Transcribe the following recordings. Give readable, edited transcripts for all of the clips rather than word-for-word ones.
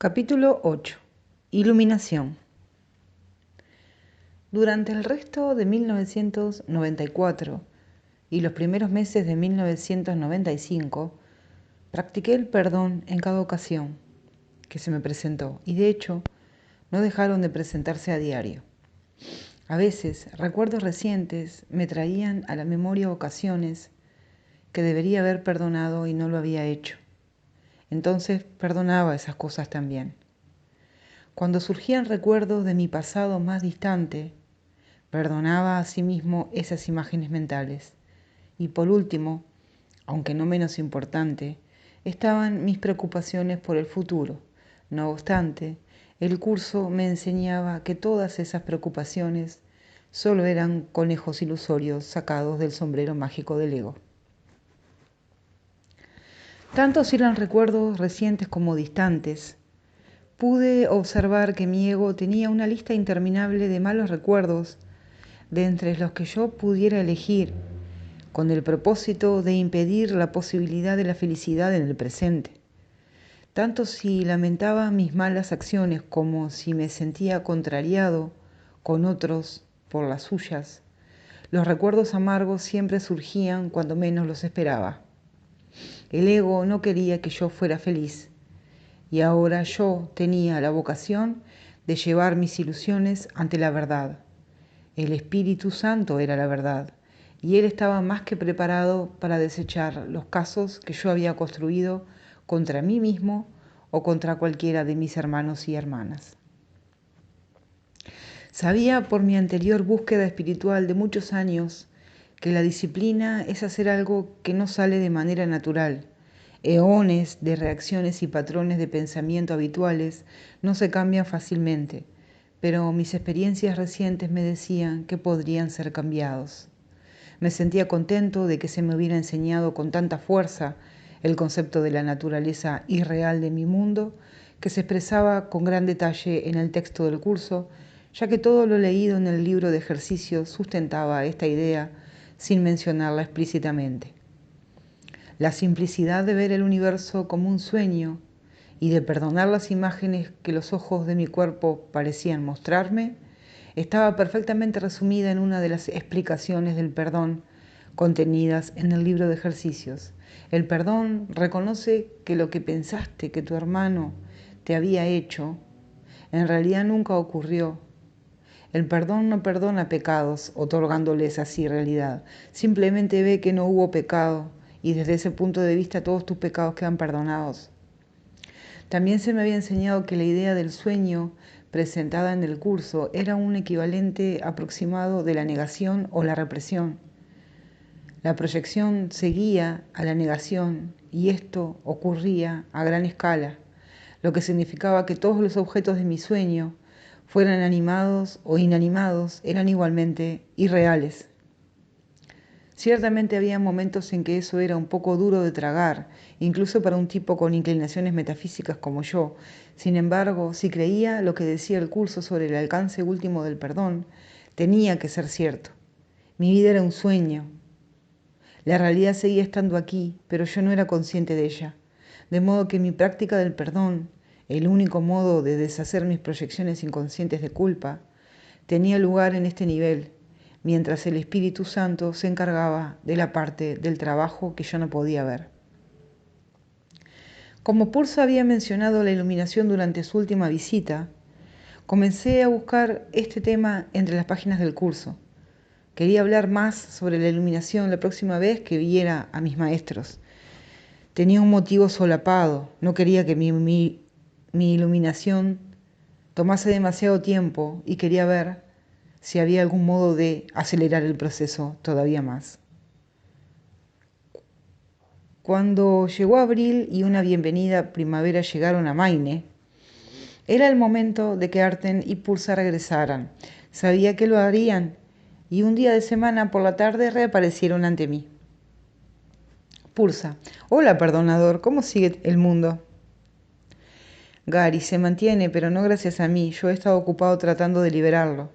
Capítulo 8. Iluminación. Durante el resto de 1994 y los primeros meses de 1995, practiqué el perdón en cada ocasión que se me presentó, y de hecho no dejaron de presentarse a diario. A veces, recuerdos recientes me traían a la memoria ocasiones que debería haber perdonado y no lo había hecho. Entonces perdonaba esas cosas también. Cuando surgían recuerdos de mi pasado más distante, perdonaba a sí mismo esas imágenes mentales. Y por último, aunque no menos importante, estaban mis preocupaciones por el futuro. No obstante, el curso me enseñaba que todas esas preocupaciones solo eran conejos ilusorios sacados del sombrero mágico del ego. Tantos eran recuerdos recientes como distantes. Pude observar que mi ego tenía una lista interminable de malos recuerdos de entre los que yo pudiera elegir, con el propósito de impedir la posibilidad de la felicidad en el presente. Tanto si lamentaba mis malas acciones como si me sentía contrariado con otros por las suyas, los recuerdos amargos siempre surgían cuando menos los esperaba. El ego no quería que yo fuera feliz, y ahora yo tenía la vocación de llevar mis ilusiones ante la verdad. El Espíritu Santo era la verdad, y él estaba más que preparado para desechar los casos que yo había construido contra mí mismo o contra cualquiera de mis hermanos y hermanas. Sabía por mi anterior búsqueda espiritual de muchos años que la disciplina es hacer algo que no sale de manera natural. Eones de reacciones y patrones de pensamiento habituales no se cambian fácilmente, pero mis experiencias recientes me decían que podrían ser cambiados. Me sentía contento de que se me hubiera enseñado con tanta fuerza el concepto de la naturaleza irreal de mi mundo, que se expresaba con gran detalle en el texto del curso, ya que todo lo leído en el libro de ejercicios sustentaba esta idea sin mencionarla explícitamente. La simplicidad de ver el universo como un sueño y de perdonar las imágenes que los ojos de mi cuerpo parecían mostrarme, estaba perfectamente resumida en una de las explicaciones del perdón contenidas en el libro de ejercicios. El perdón reconoce que lo que pensaste que tu hermano te había hecho, en realidad nunca ocurrió. El perdón no perdona pecados, otorgándoles así realidad. Simplemente ve que no hubo pecado y desde ese punto de vista todos tus pecados quedan perdonados. También se me había enseñado que la idea del sueño presentada en el curso era un equivalente aproximado de la negación o la represión. La proyección seguía a la negación y esto ocurría a gran escala, lo que significaba que todos los objetos de mi sueño, fueran animados o inanimados, eran igualmente irreales. Ciertamente había momentos en que eso era un poco duro de tragar, incluso para un tipo con inclinaciones metafísicas como yo. Sin embargo, si creía lo que decía el curso sobre el alcance último del perdón, tenía que ser cierto. Mi vida era un sueño. La realidad seguía estando aquí, pero yo no era consciente de ella. De modo que mi práctica del perdón, el único modo de deshacer mis proyecciones inconscientes de culpa, tenía lugar en este nivel, mientras el Espíritu Santo se encargaba de la parte del trabajo que yo no podía ver. Como Pursa había mencionado la iluminación durante su última visita, comencé a buscar este tema entre las páginas del curso. Quería hablar más sobre la iluminación la próxima vez que viera a mis maestros. Tenía un motivo solapado, no quería que mi iluminación tomase demasiado tiempo y quería ver si había algún modo de acelerar el proceso todavía más. Cuando llegó abril y una bienvenida primavera llegaron a Maine, era el momento de que Arten y Pursa regresaran. Sabía que lo harían y un día de semana por la tarde reaparecieron ante mí. Pursa: hola, perdonador, ¿cómo sigue el mundo? Gary: se mantiene, pero no gracias a mí. Yo he estado ocupado tratando de liberarlo.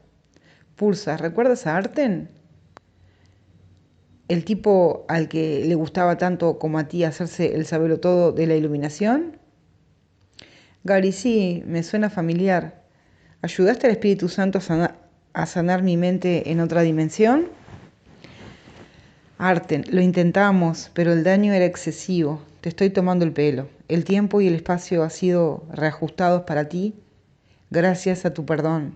Pursa: ¿recuerdas a Arten? ¿El tipo al que le gustaba tanto como a ti hacerse el sabelotodo de la iluminación? Gary, sí, me suena familiar. ¿Ayudaste al Espíritu Santo a sanar mi mente en otra dimensión? Arten, lo intentamos, pero el daño era excesivo. Te estoy tomando el pelo. El tiempo y el espacio han sido reajustados para ti gracias a tu perdón.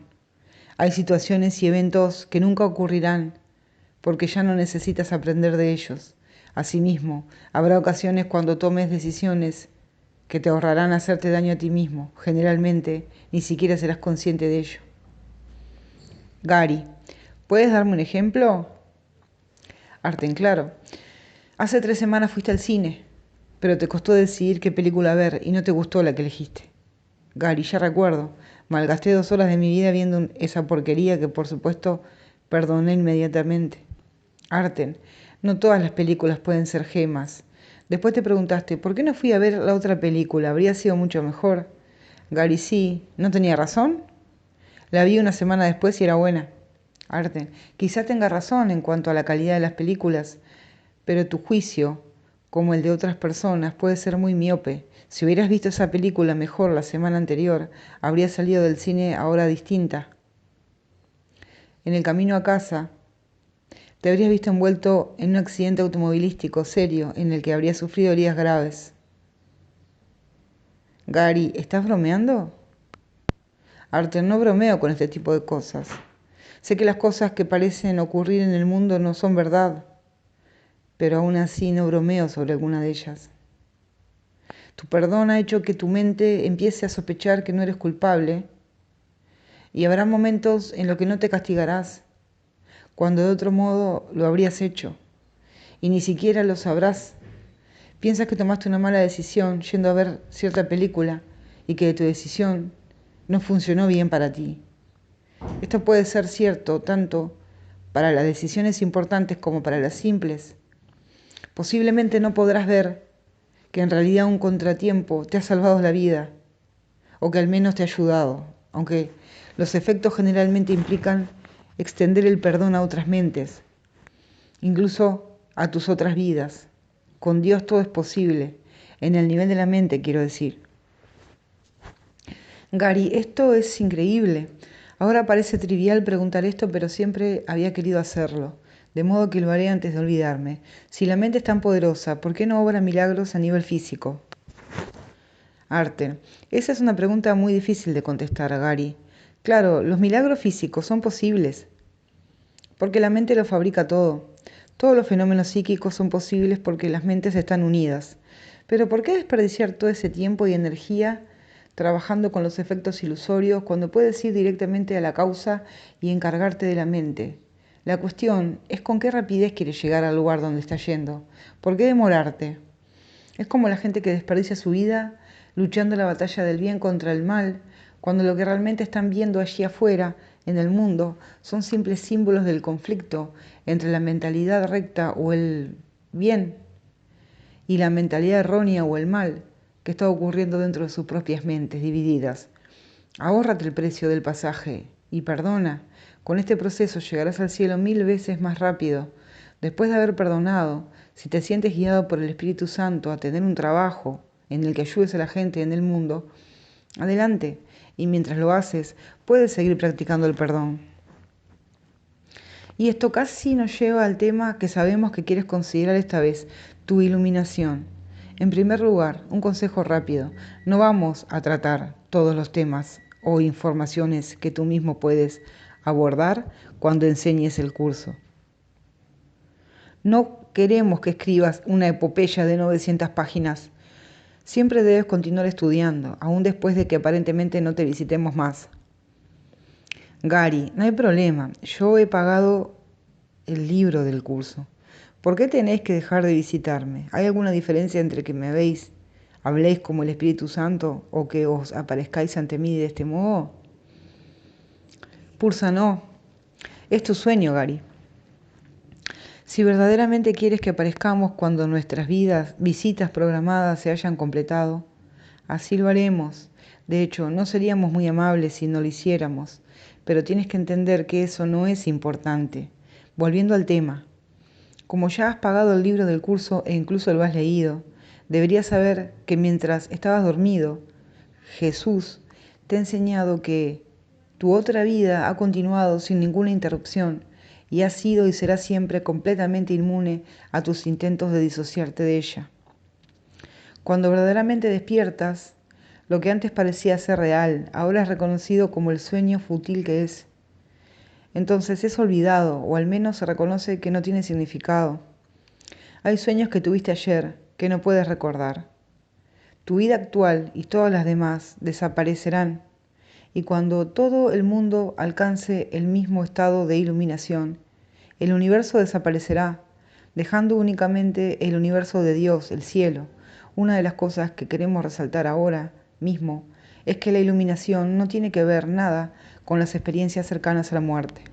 Hay situaciones y eventos que nunca ocurrirán porque ya no necesitas aprender de ellos. Asimismo, habrá ocasiones cuando tomes decisiones que te ahorrarán hacerte daño a ti mismo. Generalmente, ni siquiera serás consciente de ello. Gary, ¿puedes darme un ejemplo? Arten, claro. Hace 3 semanas fuiste al cine, pero te costó decidir qué película ver y no te gustó la que elegiste. Gary, ya recuerdo. Malgasté 2 horas de mi vida viendo esa porquería que por supuesto perdoné inmediatamente. Arten, no todas las películas pueden ser gemas. Después te preguntaste, ¿por qué no fui a ver la otra película? Habría sido mucho mejor. Gary, sí, ¿no tenía razón? La vi una semana después y era buena. Arten, quizá tenga razón en cuanto a la calidad de las películas, pero tu juicio, como el de otras personas, puede ser muy miope. Si hubieras visto esa película mejor la semana anterior, habrías salido del cine a hora distinta. En el camino a casa, te habrías visto envuelto en un accidente automovilístico serio en el que habrías sufrido heridas graves. Gary, ¿estás bromeando? Arthur, no bromeo con este tipo de cosas. Sé que las cosas que parecen ocurrir en el mundo no son verdad, pero aún así no bromeo sobre alguna de ellas. Tu perdón ha hecho que tu mente empiece a sospechar que no eres culpable y habrá momentos en los que no te castigarás, cuando de otro modo lo habrías hecho y ni siquiera lo sabrás. Piensas que tomaste una mala decisión yendo a ver cierta película y que tu decisión no funcionó bien para ti. Esto puede ser cierto tanto para las decisiones importantes como para las simples. Posiblemente no podrás ver que en realidad un contratiempo te ha salvado la vida o que al menos te ha ayudado, aunque los efectos generalmente implican extender el perdón a otras mentes, incluso a tus otras vidas. Con Dios todo es posible, en el nivel de la mente quiero decir. Gary, esto es increíble. Ahora parece trivial preguntar esto, pero siempre había querido hacerlo, de modo que lo haré antes de olvidarme. Si la mente es tan poderosa, ¿por qué no obra milagros a nivel físico? Arte. Esa es una pregunta muy difícil de contestar, Gary. Claro, los milagros físicos son posibles, porque la mente lo fabrica todo. Todos los fenómenos psíquicos son posibles porque las mentes están unidas. Pero ¿por qué desperdiciar todo ese tiempo y energía trabajando con los efectos ilusorios cuando puedes ir directamente a la causa y encargarte de la mente? La cuestión es con qué rapidez quieres llegar al lugar donde estás yendo. ¿Por qué demorarte? Es como la gente que desperdicia su vida luchando la batalla del bien contra el mal, cuando lo que realmente están viendo allí afuera, en el mundo, son simples símbolos del conflicto entre la mentalidad recta o el bien y la mentalidad errónea o el mal que está ocurriendo dentro de sus propias mentes divididas. Ahórrate el precio del pasaje y perdona. Con este proceso llegarás al cielo 1000 veces más rápido. Después de haber perdonado, si te sientes guiado por el Espíritu Santo a tener un trabajo en el que ayudes a la gente en el mundo, adelante. Y mientras lo haces, puedes seguir practicando el perdón. Y esto casi nos lleva al tema que sabemos que quieres considerar esta vez, tu iluminación. En primer lugar, un consejo rápido. No vamos a tratar todos los temas o informaciones que tú mismo puedes abordar cuando enseñes el curso. No queremos que escribas una epopeya de 900 páginas. Siempre debes continuar estudiando, aún después de que aparentemente no te visitemos más. Gary, no hay problema, yo he pagado el libro del curso. ¿Por qué tenéis que dejar de visitarme? ¿Hay alguna diferencia entre que me veis, habléis como el Espíritu Santo o que os aparezcáis ante mí de este modo? Pursa, no. Es tu sueño, Gary. Si verdaderamente quieres que aparezcamos cuando nuestras visitas programadas se hayan completado, así lo haremos. De hecho, no seríamos muy amables si no lo hiciéramos, pero tienes que entender que eso no es importante. Volviendo al tema, como ya has pagado el libro del curso e incluso lo has leído, deberías saber que mientras estabas dormido, Jesús te ha enseñado que tu otra vida ha continuado sin ninguna interrupción y has sido y serás siempre completamente inmune a tus intentos de disociarte de ella. Cuando verdaderamente despiertas, lo que antes parecía ser real, ahora es reconocido como el sueño fútil que es. Entonces es olvidado, o al menos se reconoce que no tiene significado. Hay sueños que tuviste ayer, que no puedes recordar. Tu vida actual y todas las demás desaparecerán, y cuando todo el mundo alcance el mismo estado de iluminación, el universo desaparecerá, dejando únicamente el universo de Dios, el cielo. Una de las cosas que queremos resaltar ahora mismo es que la iluminación no tiene que ver nada con las experiencias cercanas a la muerte.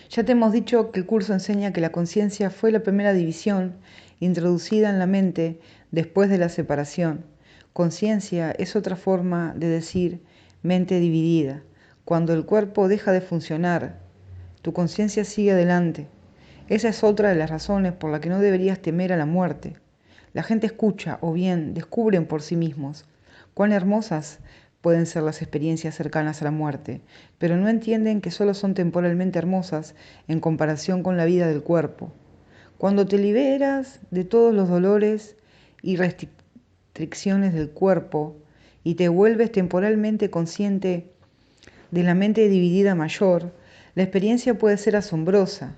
Ya te hemos dicho que el curso enseña que la conciencia fue la primera división introducida en la mente después de la separación. Conciencia es otra forma de decir mente dividida. Cuando el cuerpo deja de funcionar, tu conciencia sigue adelante. Esa es otra de las razones por la que no deberías temer a la muerte. La gente escucha o bien descubren por sí mismos cuán hermosas pueden ser las experiencias cercanas a la muerte, pero no entienden que solo son temporalmente hermosas en comparación con la vida del cuerpo. Cuando te liberas de todos los dolores y restricciones del cuerpo y te vuelves temporalmente consciente de la mente dividida mayor, la experiencia puede ser asombrosa,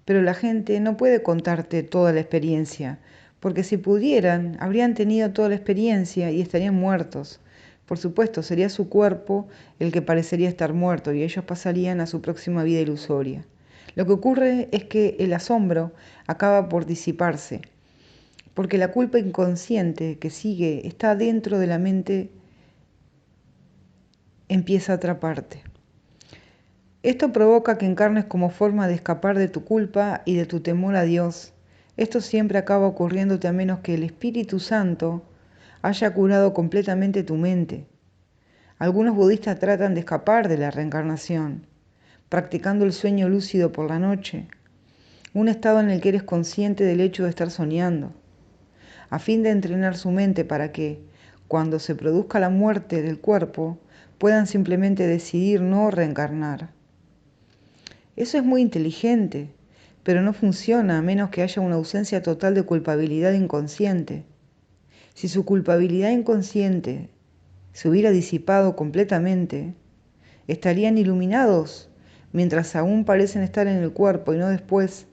pero la gente no puede contarte toda la experiencia, porque si pudieran, habrían tenido toda la experiencia y estarían muertos. Por supuesto, sería su cuerpo el que parecería estar muerto y ellos pasarían a su próxima vida ilusoria. Lo que ocurre es que el asombro acaba por disiparse, porque la culpa inconsciente que sigue está dentro de la mente, empieza a atraparte. Esto provoca que encarnes como forma de escapar de tu culpa y de tu temor a Dios. Esto siempre acaba ocurriéndote a menos que el Espíritu Santo haya curado completamente tu mente. Algunos budistas tratan de escapar de la reencarnación, practicando el sueño lúcido por la noche, un estado en el que eres consciente del hecho de estar soñando, a fin de entrenar su mente para que, cuando se produzca la muerte del cuerpo, puedan simplemente decidir no reencarnar. Eso es muy inteligente, pero no funciona a menos que haya una ausencia total de culpabilidad inconsciente. Si su culpabilidad inconsciente se hubiera disipado completamente, estarían iluminados mientras aún parecen estar en el cuerpo y no después.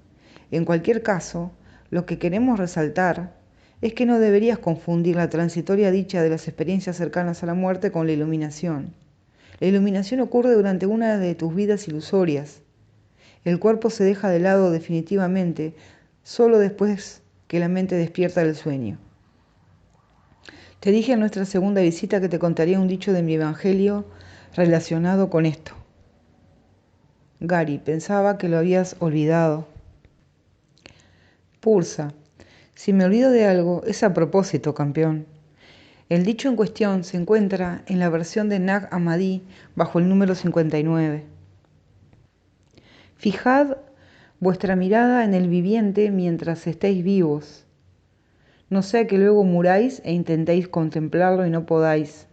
En cualquier caso, lo que queremos resaltar es que no deberías confundir la transitoria dicha de las experiencias cercanas a la muerte con la iluminación. La iluminación ocurre durante una de tus vidas ilusorias. El cuerpo se deja de lado definitivamente solo después que la mente despierta del sueño. Te dije en nuestra segunda visita que te contaría un dicho de mi evangelio relacionado con esto. Gary, pensaba que lo habías olvidado. Pursa, si me olvido de algo, es a propósito, campeón. El dicho en cuestión se encuentra en la versión de Nag Hammadi bajo el número 59. Fijad vuestra mirada en el viviente mientras estéis vivos, no sea que luego muráis e intentéis contemplarlo y no podáis.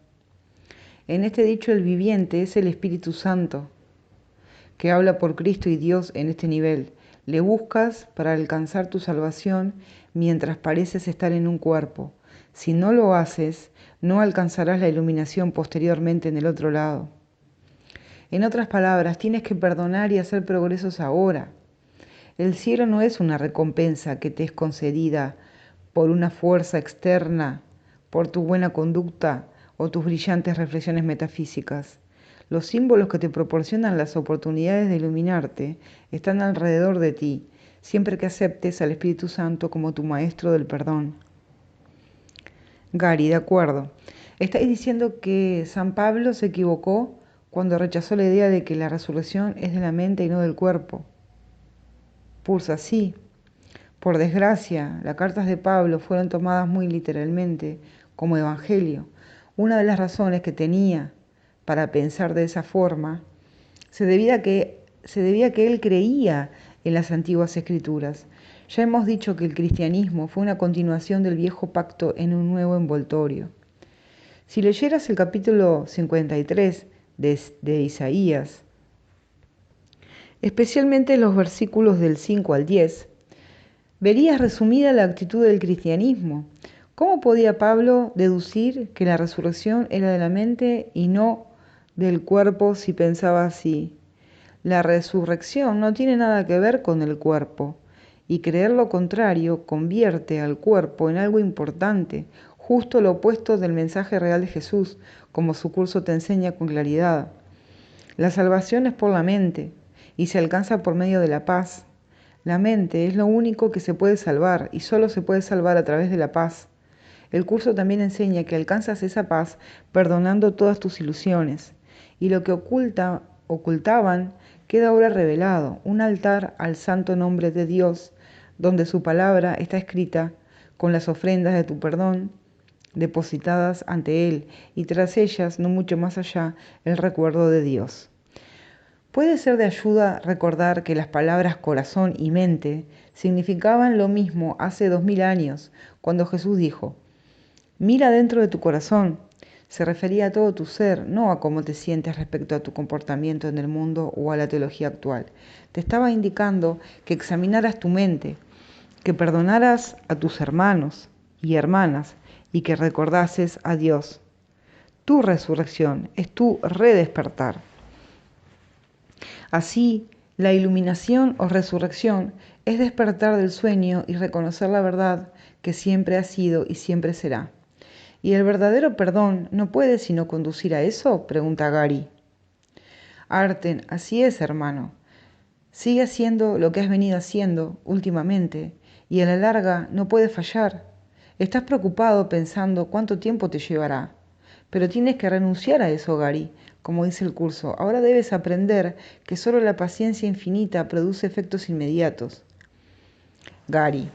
En este dicho el viviente es el Espíritu Santo, que habla por Cristo y Dios en este nivel. Le buscas para alcanzar tu salvación mientras pareces estar en un cuerpo. Si no lo haces, no alcanzarás la iluminación posteriormente en el otro lado. En otras palabras, tienes que perdonar y hacer progresos ahora. El cielo no es una recompensa que te es concedida por una fuerza externa, por tu buena conducta o tus brillantes reflexiones metafísicas. Los símbolos que te proporcionan las oportunidades de iluminarte están alrededor de ti, siempre que aceptes al Espíritu Santo como tu maestro del perdón. Gary, de acuerdo. ¿Estáis diciendo que San Pablo se equivocó cuando rechazó la idea de que la resurrección es de la mente y no del cuerpo? Pursa, sí. Por desgracia, las cartas de Pablo fueron tomadas muy literalmente como evangelio. Una de las razones que tenía para pensar de esa forma se debía a que él creía en las antiguas escrituras. Ya hemos dicho que el cristianismo fue una continuación del viejo pacto en un nuevo envoltorio. Si leyeras el capítulo 53 de Isaías, especialmente los versículos del 5 al 10, verías resumida la actitud del cristianismo. ¿Cómo podía Pablo deducir que la resurrección era de la mente y no del cuerpo si pensaba así? La resurrección no tiene nada que ver con el cuerpo, y creer lo contrario convierte al cuerpo en algo importante, justo lo opuesto del mensaje real de Jesús, como su curso te enseña con claridad. La salvación es por la mente, y se alcanza por medio de la paz. La mente es lo único que se puede salvar, y solo se puede salvar a través de la paz. El curso también enseña que alcanzas esa paz perdonando todas tus ilusiones, y lo que ocultaban queda ahora revelado, un altar al santo nombre de Dios, donde su palabra está escrita con las ofrendas de tu perdón depositadas ante Él, y tras ellas, no mucho más allá, el recuerdo de Dios. Puede ser de ayuda recordar que las palabras corazón y mente significaban lo mismo hace 2000 años, cuando Jesús dijo, mira dentro de tu corazón. Se refería a todo tu ser, no a cómo te sientes respecto a tu comportamiento en el mundo o a la teología actual. Te estaba indicando que examinaras tu mente, que perdonaras a tus hermanos y hermanas y que recordases a Dios. Tu resurrección es tu redespertar. Así, la iluminación o resurrección es despertar del sueño y reconocer la verdad que siempre ha sido y siempre será. ¿Y el verdadero perdón no puede sino conducir a eso?, pregunta Gary. Arten, así es, hermano. Sigue haciendo lo que has venido haciendo últimamente y a la larga no puede fallar. Estás preocupado pensando cuánto tiempo te llevará. Pero tienes que renunciar a eso, Gary, como dice el curso. Ahora debes aprender que solo la paciencia infinita produce efectos inmediatos. Gary.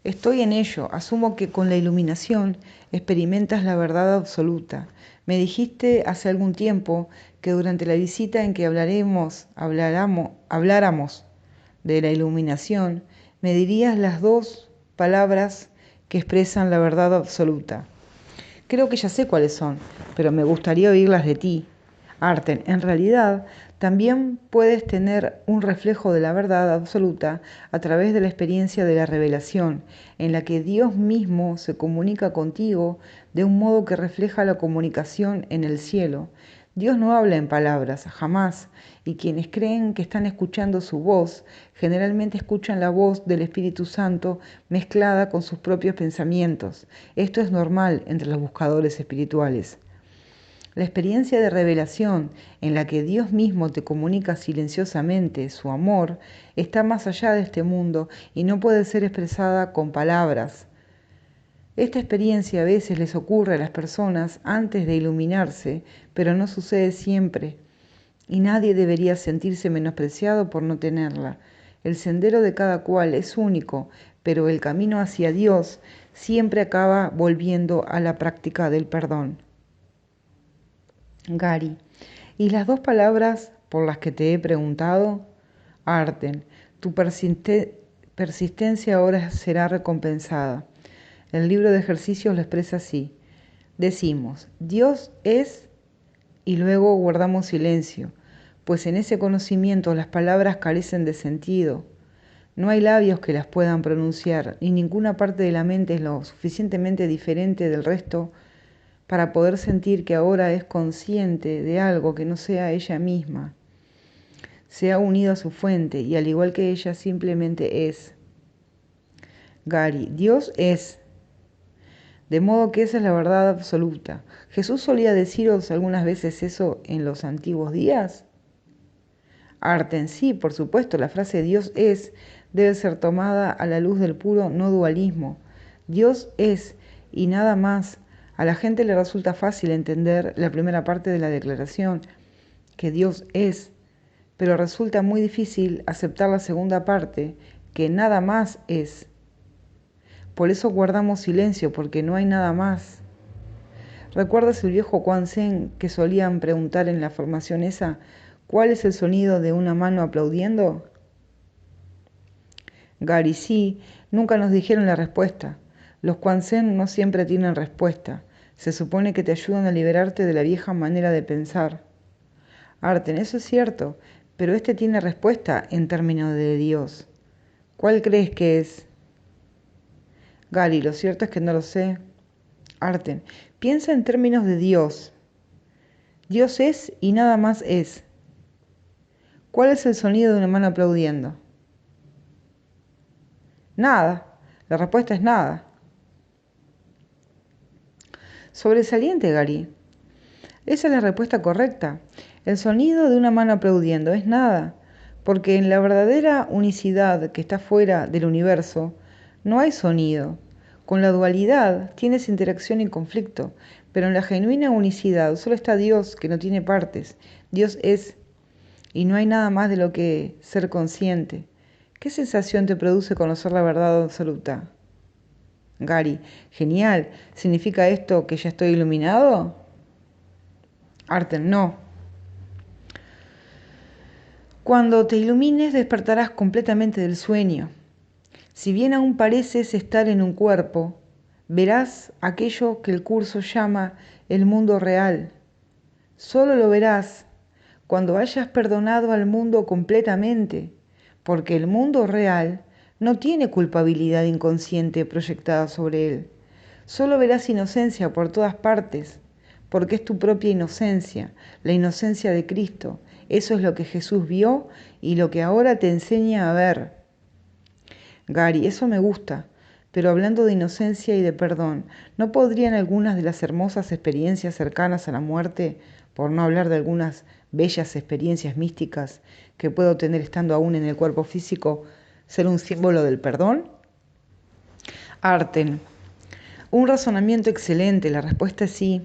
Estoy en ello. Asumo que con la iluminación experimentas la verdad absoluta. Me dijiste hace algún tiempo que durante la visita en que habláramos de la iluminación, me dirías las dos palabras que expresan la verdad absoluta. Creo que ya sé cuáles son, pero me gustaría oírlas de ti. Arten, en realidad, también puedes tener un reflejo de la verdad absoluta a través de la experiencia de la revelación, en la que Dios mismo se comunica contigo de un modo que refleja la comunicación en el cielo. Dios no habla en palabras, jamás, y quienes creen que están escuchando su voz, generalmente escuchan la voz del Espíritu Santo mezclada con sus propios pensamientos. Esto es normal entre los buscadores espirituales. La experiencia de revelación en la que Dios mismo te comunica silenciosamente su amor está más allá de este mundo y no puede ser expresada con palabras. Esta experiencia a veces les ocurre a las personas antes de iluminarse, pero no sucede siempre, y nadie debería sentirse menospreciado por no tenerla. El sendero de cada cual es único, pero el camino hacia Dios siempre acaba volviendo a la práctica del perdón. Gary, ¿y las dos palabras por las que te he preguntado? Arten, tu persistencia ahora será recompensada. El libro de ejercicios lo expresa así. Decimos, Dios es, y luego guardamos silencio, pues en ese conocimiento las palabras carecen de sentido. No hay labios que las puedan pronunciar, ni ninguna parte de la mente es lo suficientemente diferente del resto para poder sentir que ahora es consciente de algo que no sea ella misma. Se ha unido a su fuente y al igual que ella simplemente es. Gary, Dios es. De modo que esa es la verdad absoluta. ¿Jesús solía deciros algunas veces eso en los antiguos días? Arten, sí, por supuesto, la frase Dios es debe ser tomada a la luz del puro no dualismo. Dios es y nada más. A la gente le resulta fácil entender la primera parte de la declaración, que Dios es, pero resulta muy difícil aceptar la segunda parte, que nada más es. Por eso guardamos silencio, porque no hay nada más. ¿Recuerdas el viejo Quan Sen que solían preguntar en la formación esa, ¿cuál es el sonido de una mano aplaudiendo? Gary, sí, nunca nos dijeron la respuesta. Los Quan Sen no siempre tienen respuesta. Se supone que te ayudan a liberarte de la vieja manera de pensar. Arten, eso es cierto, pero este tiene respuesta en términos de Dios. ¿Cuál crees que es? Gary, lo cierto es que no lo sé. Arten, piensa en términos de Dios. Dios es y nada más es. ¿Cuál es el sonido de una mano aplaudiendo? Nada. La respuesta es nada. Sobresaliente, Gary. Esa es la respuesta correcta. El sonido de una mano aplaudiendo es nada, porque en la verdadera unicidad que está fuera del universo no hay sonido. Con la dualidad tienes interacción y conflicto, pero en la genuina unicidad solo está Dios, que no tiene partes. Dios es, y no hay nada más de lo que ser consciente. ¿Qué sensación te produce conocer la verdad absoluta? Gary, genial. ¿Significa esto que ya estoy iluminado? Arten, no. Cuando te ilumines despertarás completamente del sueño. Si bien aún pareces estar en un cuerpo, verás aquello que el curso llama el mundo real. Solo lo verás cuando hayas perdonado al mundo completamente, porque el mundo real no tiene culpabilidad inconsciente proyectada sobre él. Solo verás inocencia por todas partes, porque es tu propia inocencia, la inocencia de Cristo. Eso es lo que Jesús vio y lo que ahora te enseña a ver. Gary, eso me gusta, pero hablando de inocencia y de perdón, ¿no podrían algunas de las hermosas experiencias cercanas a la muerte, por no hablar de algunas bellas experiencias místicas que puedo tener estando aún en el cuerpo físico, ser un símbolo del perdón? Arten, un razonamiento excelente, la respuesta es sí.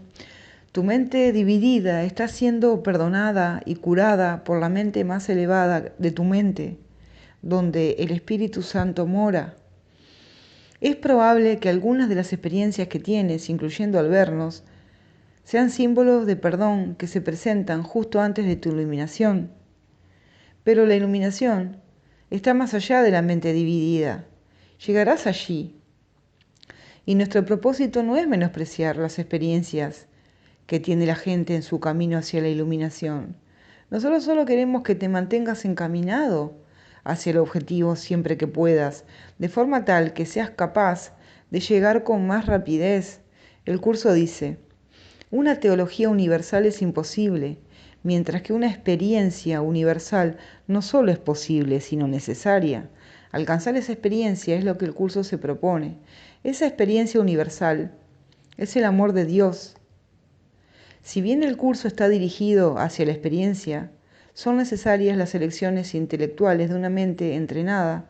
Tu mente dividida está siendo perdonada y curada por la mente más elevada de tu mente, donde el Espíritu Santo mora. Es probable que algunas de las experiencias que tienes, incluyendo al vernos, sean símbolos de perdón que se presentan justo antes de tu iluminación. Pero la iluminación está más allá de la mente dividida. Llegarás allí. Y nuestro propósito no es menospreciar las experiencias que tiene la gente en su camino hacia la iluminación. Nosotros solo queremos que te mantengas encaminado hacia el objetivo siempre que puedas, de forma tal que seas capaz de llegar con más rapidez. El curso dice, una teología universal es imposible, mientras que una experiencia universal no solo es posible, sino necesaria. Alcanzar esa experiencia es lo que el curso se propone. Esa experiencia universal es el amor de Dios. Si bien el curso está dirigido hacia la experiencia, son necesarias las elecciones intelectuales de una mente entrenada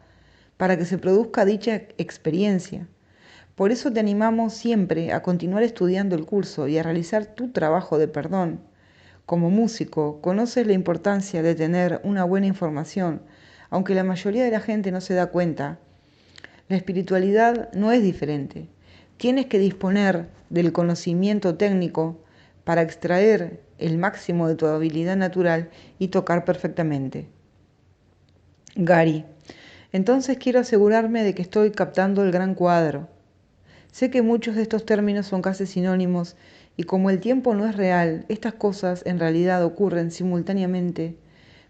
para que se produzca dicha experiencia. Por eso te animamos siempre a continuar estudiando el curso y a realizar tu trabajo de perdón. Como músico, conoces la importancia de tener una buena información, aunque la mayoría de la gente no se da cuenta. La espiritualidad no es diferente. Tienes que disponer del conocimiento técnico para extraer el máximo de tu habilidad natural y tocar perfectamente. Gary, entonces quiero asegurarme de que estoy captando el gran cuadro. Sé que muchos de estos términos son casi sinónimos y como el tiempo no es real, estas cosas en realidad ocurren simultáneamente,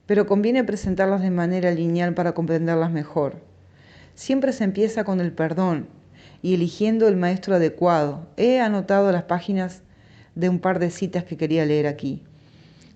pero conviene presentarlas de manera lineal para comprenderlas mejor. Siempre se empieza con el perdón y eligiendo el maestro adecuado. He anotado las páginas de un par de citas que quería leer aquí.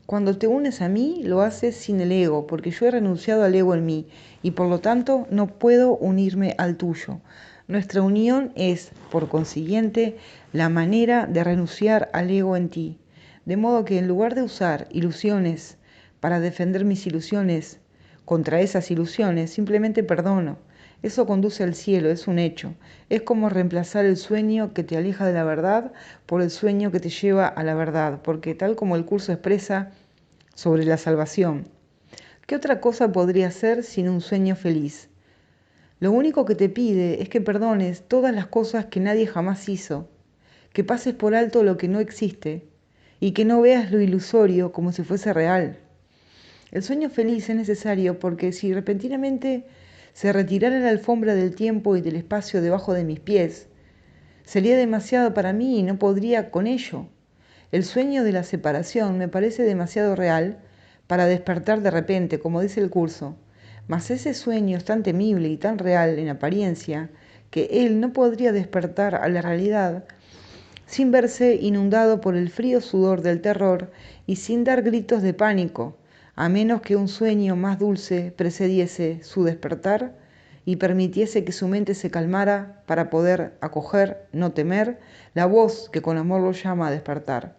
Cuando te unes a mí, lo haces sin el ego, porque yo he renunciado al ego en mí y por lo tanto no puedo unirme al tuyo. Nuestra unión es, por consiguiente, la manera de renunciar al ego en ti. De modo que en lugar de usar ilusiones para defender mis ilusiones contra esas ilusiones, simplemente perdono. Eso conduce al cielo, es un hecho. Es como reemplazar el sueño que te aleja de la verdad por el sueño que te lleva a la verdad, porque tal como el curso expresa sobre la salvación, ¿qué otra cosa podría ser sin un sueño feliz? Lo único que te pide es que perdones todas las cosas que nadie jamás hizo, que pases por alto lo que no existe y que no veas lo ilusorio como si fuese real. El sueño feliz es necesario porque si repentinamente se retirara la alfombra del tiempo y del espacio debajo de mis pies, Sería demasiado para mí y no podría con ello. El sueño de la separación me parece demasiado real para despertar de repente, como dice el curso. Mas ese sueño es tan temible y tan real en apariencia que él no podría despertar a la realidad sin verse inundado por el frío sudor del terror y sin dar gritos de pánico, a menos que un sueño más dulce precediese su despertar y permitiese que su mente se calmara para poder acoger, no temer, la voz que con amor lo llama a despertar.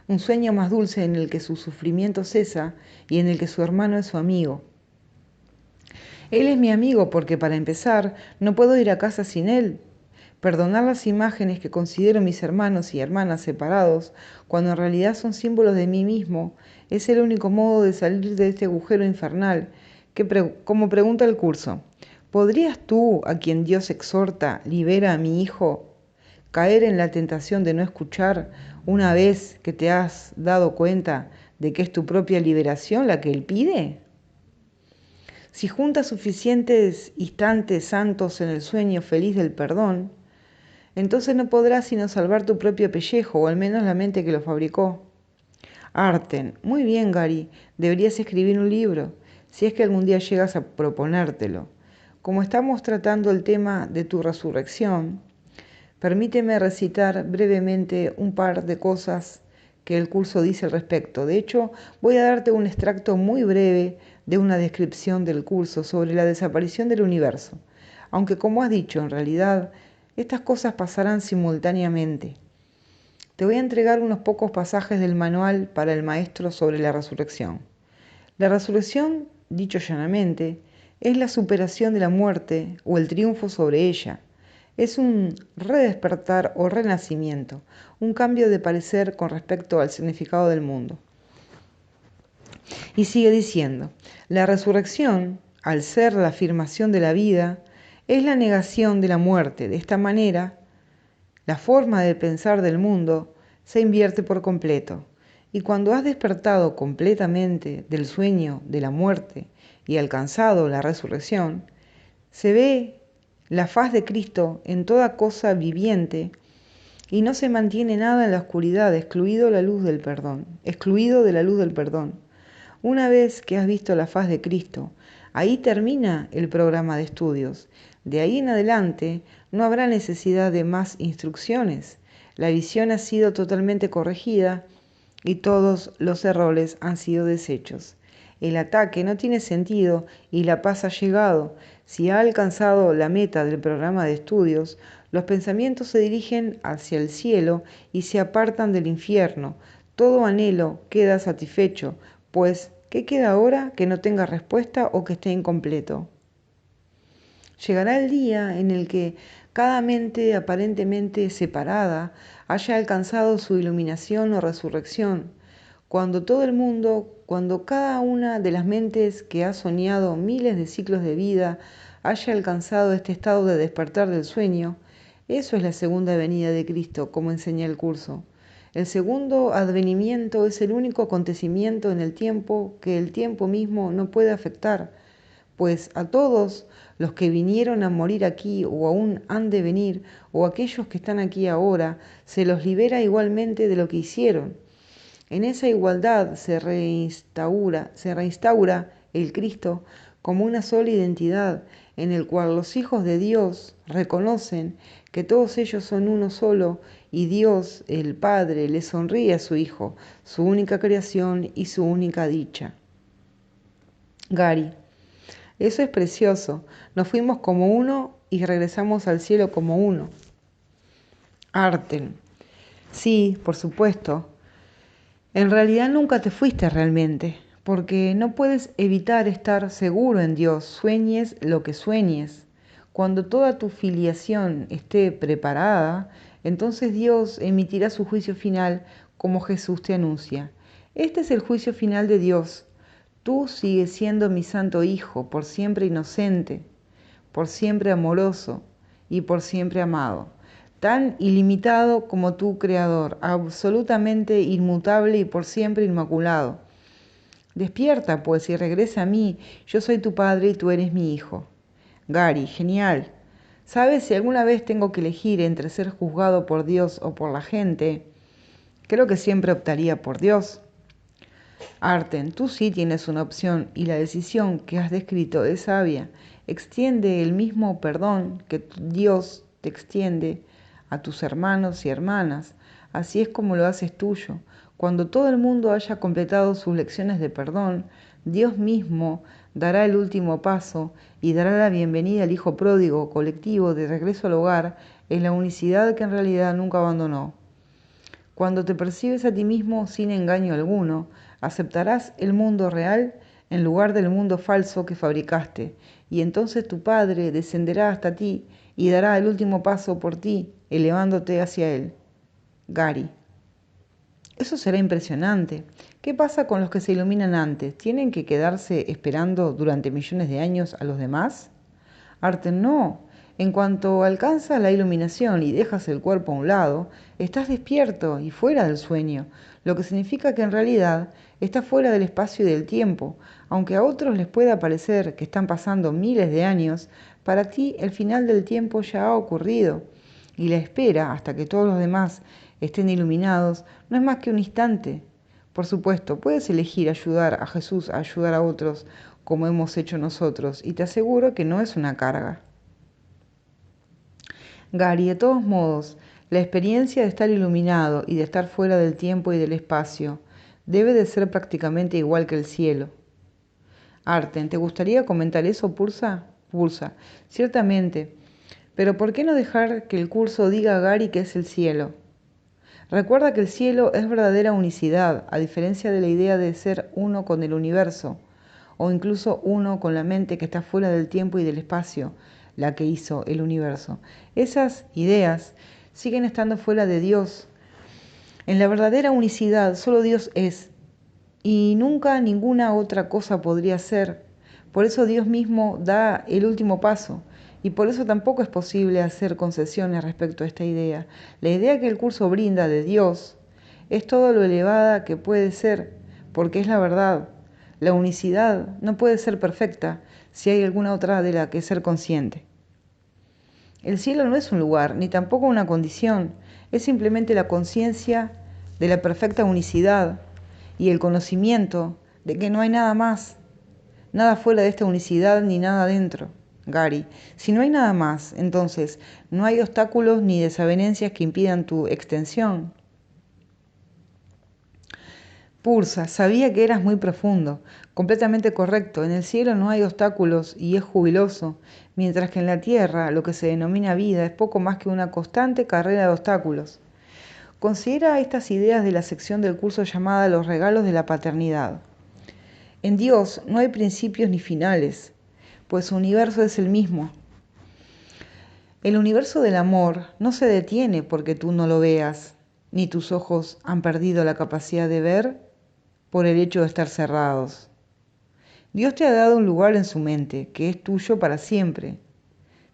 Un sueño más dulce en el que su sufrimiento cesa y en el que su hermano es su amigo. Él es mi amigo porque, para empezar, no puedo ir a casa sin él. Perdonar las imágenes que considero mis hermanos y hermanas separados, cuando en realidad son símbolos de mí mismo, es el único modo de salir de este agujero infernal que, como pregunta el curso, ¿podrías tú, a quien Dios exhorta, libera a mi hijo, caer en la tentación de no escuchar una vez que te has dado cuenta de que es tu propia liberación la que él pide? Si juntas suficientes instantes santos en el sueño feliz del perdón, entonces no podrás sino salvar tu propio pellejo, o al menos la mente que lo fabricó. Arten, muy bien, Gary, deberías escribir un libro, si es que algún día llegas a proponértelo. Como estamos tratando el tema de tu resurrección, permíteme recitar brevemente un par de cosas que el curso dice al respecto. De hecho, voy a darte un extracto muy breve de una descripción del curso sobre la desaparición del universo, aunque como has dicho, en realidad, estas cosas pasarán simultáneamente. Te voy a entregar unos pocos pasajes del manual para el maestro sobre la resurrección. La resurrección, dicho llanamente, es la superación de la muerte o el triunfo sobre ella. Es un redespertar o renacimiento, un cambio de parecer con respecto al significado del mundo. Y sigue diciendo, la resurrección, al ser la afirmación de la vida, es la negación de la muerte. De esta manera, la forma de pensar del mundo se invierte por completo. Y cuando has despertado completamente del sueño de la muerte y alcanzado la resurrección, se ve la faz de Cristo en toda cosa viviente y no se mantiene nada en la oscuridad, excluido de la luz del perdón. Una vez que has visto la faz de Cristo, ahí termina el programa de estudios. De ahí en adelante no habrá necesidad de más instrucciones. La visión ha sido totalmente corregida y todos los errores han sido deshechos. El ataque no tiene sentido y la paz ha llegado. Si ha alcanzado la meta del programa de estudios, los pensamientos se dirigen hacia el cielo y se apartan del infierno. Todo anhelo queda satisfecho, pues ¿qué queda ahora que no tenga respuesta o que esté incompleto? Llegará el día en el que cada mente aparentemente separada haya alcanzado su iluminación o resurrección, cuando todo el mundo, cuando cada una de las mentes que ha soñado miles de ciclos de vida haya alcanzado este estado de despertar del sueño. Eso es la segunda venida de Cristo, como enseña el curso. El segundo advenimiento es el único acontecimiento en el tiempo que el tiempo mismo no puede afectar, pues a todos los que vinieron a morir aquí o aún han de venir, o aquellos que están aquí ahora, se los libera igualmente de lo que hicieron. En esa igualdad se reinstaura el Cristo como una sola identidad, en el cual los hijos de Dios reconocen que todos ellos son uno solo y Dios, el Padre, le sonríe a su Hijo, su única creación y su única dicha. Gary, eso es precioso. Nos fuimos como uno y regresamos al cielo como uno. Arten, sí, por supuesto. En realidad nunca te fuiste realmente, porque no puedes evitar estar seguro en Dios, sueñes lo que sueñes. Cuando toda tu filiación esté preparada, entonces Dios emitirá su juicio final como Jesús te anuncia. Este es el juicio final de Dios. Tú sigues siendo mi santo Hijo, por siempre inocente, por siempre amoroso y por siempre amado. Tan ilimitado como tu Creador, absolutamente inmutable y por siempre inmaculado. Despierta, pues, y regresa a mí. Yo soy tu Padre y tú eres mi Hijo. Gary, genial. ¿Sabes? Si alguna vez tengo que elegir entre ser juzgado por Dios o por la gente, creo que siempre optaría por Dios. Arten, tú sí tienes una opción y la decisión que has descrito es sabia. Extiende el mismo perdón que Dios te extiende a tus hermanos y hermanas. Así es como lo haces tuyo. Cuando todo el mundo haya completado sus lecciones de perdón, Dios mismo dará el último paso y dará la bienvenida al hijo pródigo colectivo de regreso al hogar en la unicidad que en realidad nunca abandonó. Cuando te percibes a ti mismo sin engaño alguno, aceptarás el mundo real en lugar del mundo falso que fabricaste, y entonces tu Padre descenderá hasta ti y dará el último paso por ti, elevándote hacia Él. Gary. Eso será impresionante. ¿Qué pasa con los que se iluminan antes? ¿Tienen que quedarse esperando durante millones de años a los demás? Arten, no. En cuanto alcanzas la iluminación y dejas el cuerpo a un lado, estás despierto y fuera del sueño, lo que significa que en realidad estás fuera del espacio y del tiempo. Aunque a otros les pueda parecer que están pasando miles de años, para ti el final del tiempo ya ha ocurrido y la espera hasta que todos los demás estén iluminados no es más que un instante. Por supuesto, puedes elegir ayudar a Jesús a ayudar a otros como hemos hecho nosotros, y te aseguro que no es una carga. Gary, de todos modos, la experiencia de estar iluminado y de estar fuera del tiempo y del espacio debe de ser prácticamente igual que el cielo. Arten, ¿te gustaría comentar eso, Pursa? Pursa, ciertamente, pero ¿por qué no dejar que el curso diga a Gary que es el cielo? Recuerda que el cielo es verdadera unicidad, a diferencia de la idea de ser uno con el universo, o incluso uno con la mente que está fuera del tiempo y del espacio, la que hizo el universo. Esas ideas siguen estando fuera de Dios. En la verdadera unicidad solo Dios es, y nunca ninguna otra cosa podría ser. Por eso Dios mismo da el último paso, y por eso tampoco es posible hacer concesiones respecto a esta idea. La idea que el curso brinda de Dios es todo lo elevada que puede ser, porque es la verdad. La unicidad no puede ser perfecta si hay alguna otra de la que ser consciente. El cielo no es un lugar, ni tampoco una condición, es simplemente la conciencia de la perfecta unicidad y el conocimiento de que no hay nada más, nada fuera de esta unicidad ni nada dentro. Gary, si no hay nada más, entonces no hay obstáculos ni desavenencias que impidan tu extensión. Pursa, sabía que eras muy profundo, completamente correcto. En el cielo no hay obstáculos y es jubiloso, mientras que en la tierra lo que se denomina vida es poco más que una constante carrera de obstáculos. Considera estas ideas de la sección del curso llamada Los regalos de la paternidad. En Dios no hay principios ni finales, pues su universo es el mismo. El universo del amor no se detiene porque tú no lo veas, ni tus ojos han perdido la capacidad de ver por el hecho de estar cerrados. Dios te ha dado un lugar en su mente que es tuyo para siempre,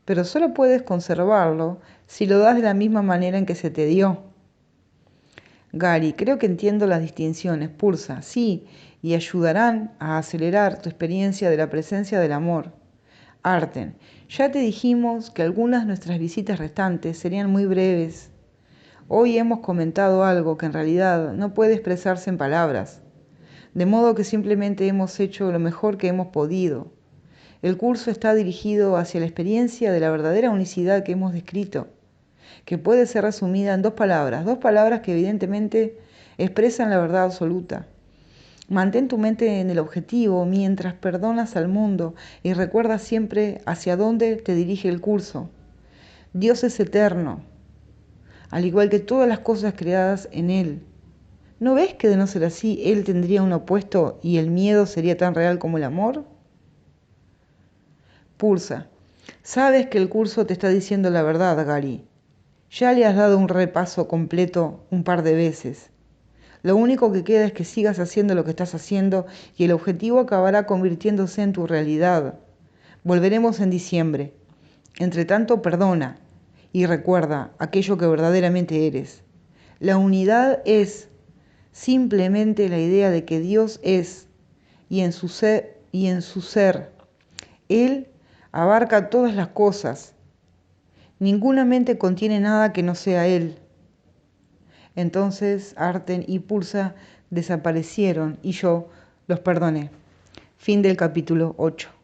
pero solo puedes conservarlo si lo das de la misma manera en que se te dio. Gary, creo que entiendo las distinciones, Pursa, sí, y ayudarán a acelerar tu experiencia de la presencia del amor. Arten, ya te dijimos que algunas de nuestras visitas restantes serían muy breves. Hoy hemos comentado algo que en realidad no puede expresarse en palabras, de modo que simplemente hemos hecho lo mejor que hemos podido. El curso está dirigido hacia la experiencia de la verdadera unicidad que hemos descrito, que puede ser resumida en dos palabras que evidentemente expresan la verdad absoluta. Mantén tu mente en el objetivo mientras perdonas al mundo y recuerda siempre hacia dónde te dirige el curso. Dios es eterno, al igual que todas las cosas creadas en Él. ¿No ves que de no ser así, Él tendría un opuesto y el miedo sería tan real como el amor? Pursa, sabes que el curso te está diciendo la verdad, Gary. Ya le has dado un repaso completo un par de veces. Lo único que queda es que sigas haciendo lo que estás haciendo y el objetivo acabará convirtiéndose en tu realidad. Volveremos en diciembre. Entre tanto, perdona y recuerda aquello que verdaderamente eres. La unidad es simplemente la idea de que Dios es y en su ser, Él abarca todas las cosas Ninguna mente contiene nada que no sea él. Entonces Arten y Pulsa desaparecieron y yo los perdoné. Fin del capítulo 8.